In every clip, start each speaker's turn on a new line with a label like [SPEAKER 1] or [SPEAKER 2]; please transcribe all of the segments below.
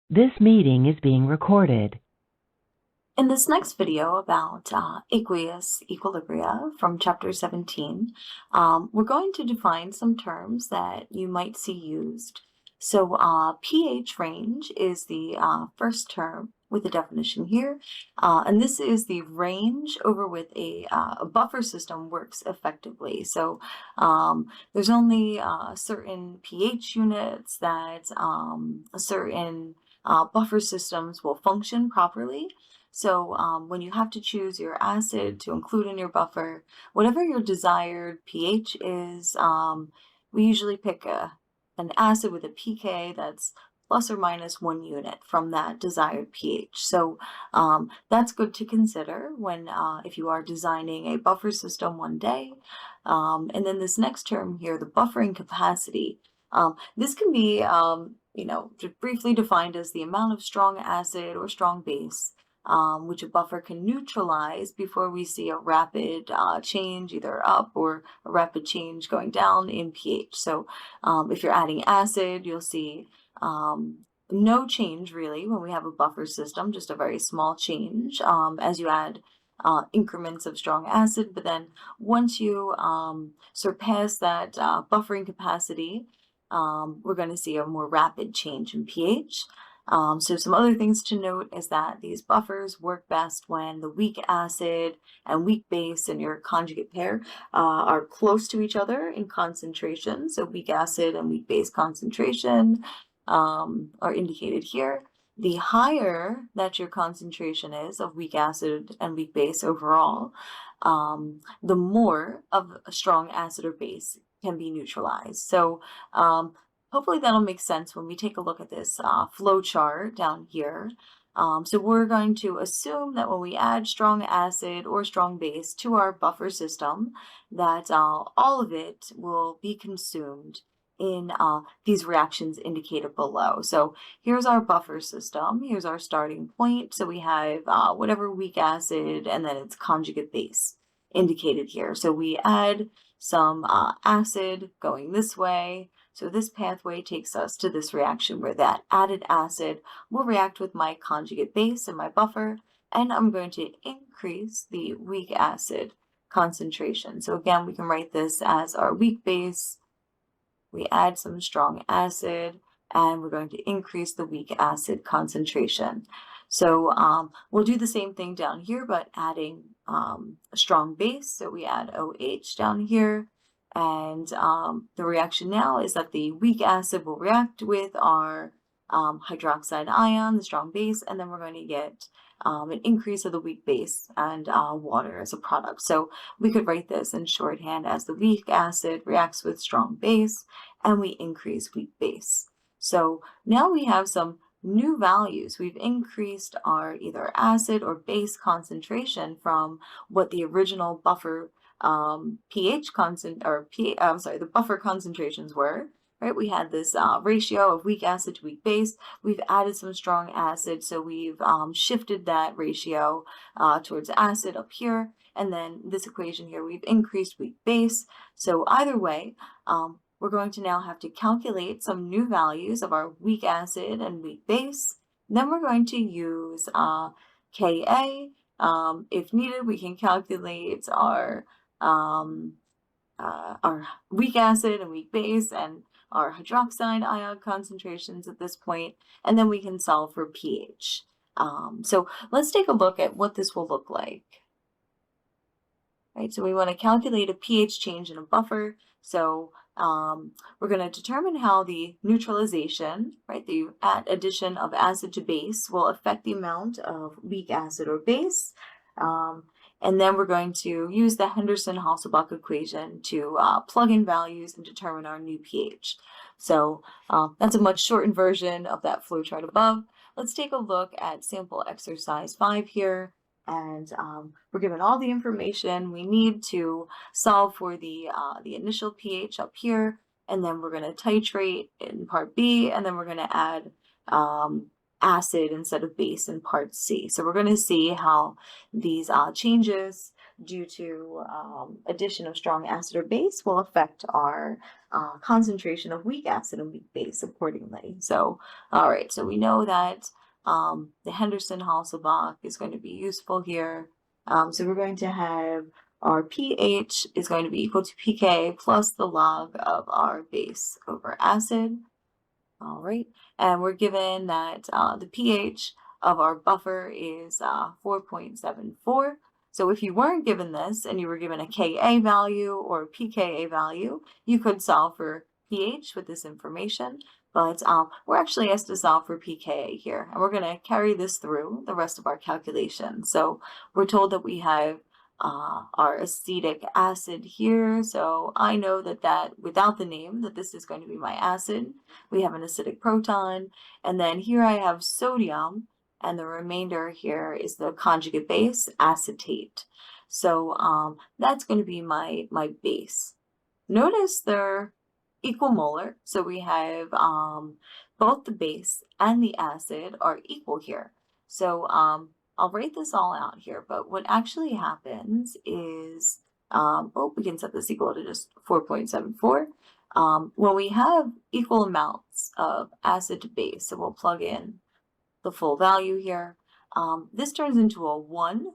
[SPEAKER 1] This meeting is being recorded.
[SPEAKER 2] In this next video about aqueous equilibria from chapter 17, we're going to define some terms that you might see used. So pH range is the first term with the definition here, and this is the range over which a buffer system works effectively. So there's only certain pH units that certain buffer systems will function properly. So when you have to choose your acid to include in your buffer, whatever your desired pH is, we usually pick an acid with a pK that's plus or minus 1 unit from that desired pH. So that's good to consider when if you are designing a buffer system one day. And then this next term here, the buffering capacity. This can be, just briefly defined as the amount of strong acid or strong base which a buffer can neutralize before we see a rapid change either up or a rapid change going down in pH. So if you're adding acid, you'll see no change really when we have a buffer system, just a very small change as you add increments of strong acid. But then once you surpass that buffering capacity, we're going to see a more rapid change in pH. So some other things to note is that these buffers work best when the weak acid and weak base in your conjugate pair are close to each other in concentration. So weak acid and weak base concentration are indicated here. The higher that your concentration is of weak acid and weak base overall, the more of a strong acid or base can be neutralized. So hopefully that'll make sense when we take a look at this flow chart down here. So we're going to assume that when we add strong acid or strong base to our buffer system, that all of it will be consumed in these reactions indicated below. So here's our buffer system. Here's our starting point. So we have whatever weak acid and then its conjugate base indicated here. So we add some acid going this way. So this pathway takes us to this reaction where that added acid will react with my conjugate base in my buffer, and I'm going to increase the weak acid concentration. So again, we can write this as our weak base. We add some strong acid, and we're going to increase the weak acid concentration. So we'll do the same thing down here, but adding a strong base. So we add OH down here. And the reaction now is that the weak acid will react with our hydroxide ion, the strong base, and then we're going to get an increase of the weak base and water as a product. So we could write this in shorthand as the weak acid reacts with strong base, and we increase weak base. So now we have some new values. We've increased our either acid or base concentration from what the original buffer pH constant or the buffer concentrations were, right? We had this ratio of weak acid to weak base. We've added some strong acid, so we've shifted that ratio towards acid up here. And then this equation here, we've increased weak base. So either way, we're going to now have to calculate some new values of our weak acid and weak base. Then we're going to use Ka. If needed, we can calculate our weak acid and weak base and our hydroxide ion concentrations at this point, and then we can solve for pH. So let's take a look at what this will look like. Right, so we want to calculate a pH change in a buffer. So we're going to determine how the neutralization, right, the addition of acid to base will affect the amount of weak acid or base. And then we're going to use the Henderson-Hasselbalch equation to plug in values and determine our new pH. So that's a much shortened version of that flowchart above. Let's take a look at sample exercise 5 here. And we're given all the information we need to solve for the initial pH up here. And then we're going to titrate in part B, and then we're going to add acid instead of base in part C. So we're going to see how these changes due to addition of strong acid or base will affect our concentration of weak acid and weak base accordingly. So, all right, so we know that the Henderson-Hasselbalch is going to be useful here. So we're going to have our pH is going to be equal to pK plus the log of our base over acid. All right, and we're given that the pH of our buffer is 4.74. So if you weren't given this and you were given a Ka value or a pKa value, you could solve for pH with this information. But we're actually asked to solve for pKa here, and we're going to carry this through the rest of our calculation. So we're told that we have our acetic acid here. So I know that without the name, that this is going to be my acid. We have an acidic proton, and then here I have sodium, and the remainder here is the conjugate base, acetate. So that's going to be my base. Notice they're equal molar, so we have both the base and the acid are equal here. So I'll write this all out here, but what actually happens is, we can set this equal to just 4.74. When we have equal amounts of acid to base, so we'll plug in the full value here, this turns into a 1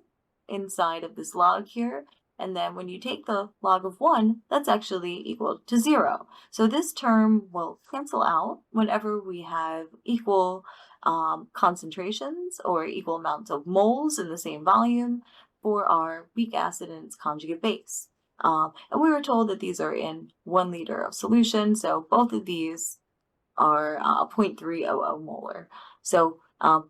[SPEAKER 2] inside of this log here. And then when you take the log of 1, that's actually equal to 0. So this term will cancel out whenever we have equal concentrations or equal amounts of moles in the same volume for our weak acid and its conjugate base. And we were told that these are in 1 liter of solution, so both of these are 0.300 molar. So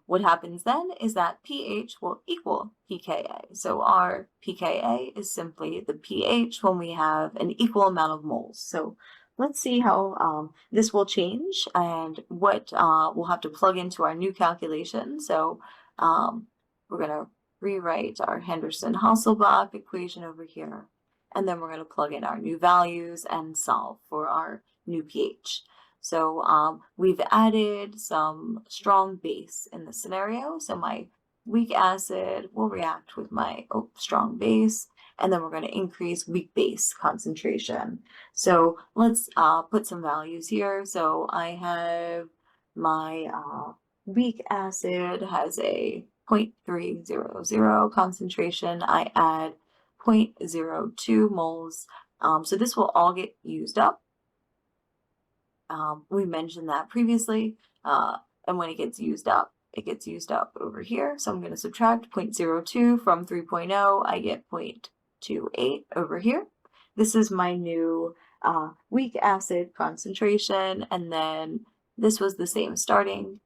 [SPEAKER 2] what happens then is that pH will equal pKa. So our pKa is simply the pH when we have an equal amount of moles. So let's see how this will change and what we'll have to plug into our new calculation. So we're going to rewrite our Henderson-Hasselbalch equation over here, and then we're going to plug in our new values and solve for our new pH. So we've added some strong base in the scenario. So my weak acid will react with my strong base, and then we're going to increase weak base concentration. So let's put some values here. So I have my weak acid has a 0.300 concentration. I add 0.02 moles. So this will all get used up. We mentioned that previously, and when it gets used up over here. So I'm going to subtract 0.02 from 3.0. I get 0.28 over here. This is my new weak acid concentration, and then this was the same starting.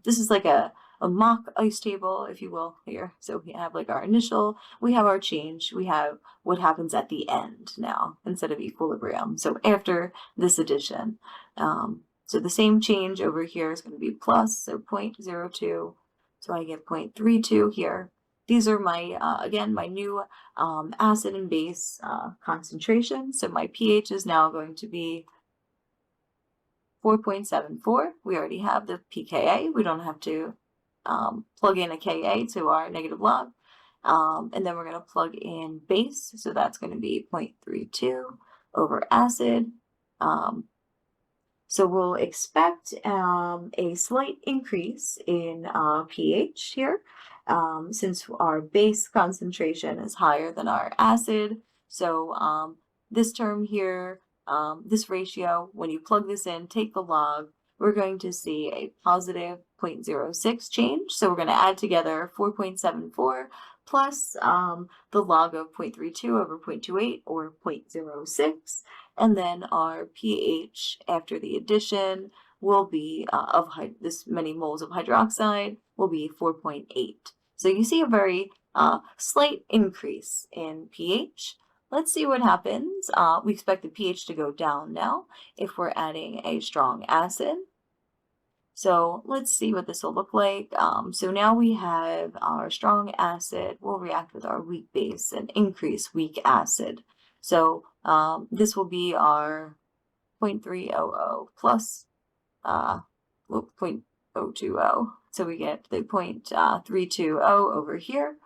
[SPEAKER 2] This is like a mock ice table, if you will, here. So we have like our initial, we have our change, we have what happens at the end now instead of equilibrium. So after this addition, so the same change over here is going to be plus, so 0.02. So I get 0.32 here. These are my, again, my new acid and base concentration. So my pH is now going to be 4.74. We already have the pKa. We don't have to plug in a Ka to our negative log. And then we're going to plug in base. So that's going to be 0.32 over acid. So we'll expect a slight increase in pH here, since our base concentration is higher than our acid. So this term here, this ratio, when you plug this in, take the log, we're going to see a positive 0.06 change. So we're going to add together 4.74 plus the log of 0.32 over 0.28 or 0.06. And then our pH after the addition will be of this many moles of hydroxide will be 4.8. So you see a very slight increase in pH. Let's see what happens. We expect the pH to go down now if we're adding a strong acid. So let's see what this will look like. So now we have our strong acid will react with our weak base and increase weak acid. So this will be our 0.300 plus 0.020. So we get the 0.320 over here.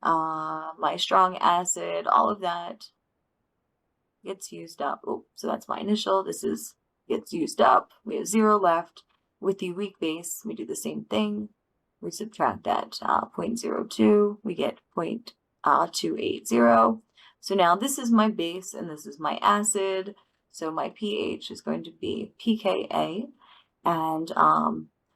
[SPEAKER 2] my strong acid, all of that gets used up. Oh, so that's my initial. Gets used up. We have 0 left. With the weak base, we do the same thing. We subtract that 0.02. We get 0.280. So now this is my base and this is my acid. So my pH is going to be pKa. And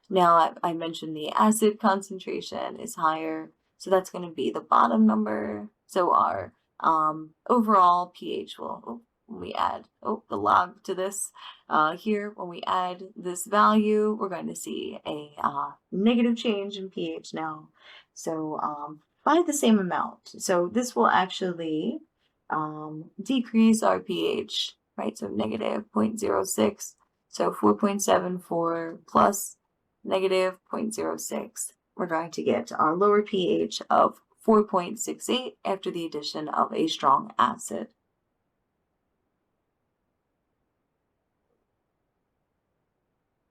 [SPEAKER 2] now I mentioned the acid concentration is higher. So that's going to be the bottom number. So our overall pH will, when we add the log to this here, when we add this value, we're going to see a negative change in pH now. So by the same amount. So this will actually decrease our pH, right? So negative 0.06. So 4.74 plus negative 0.06. We're going to get our lower pH of 4.68 after the addition of a strong acid.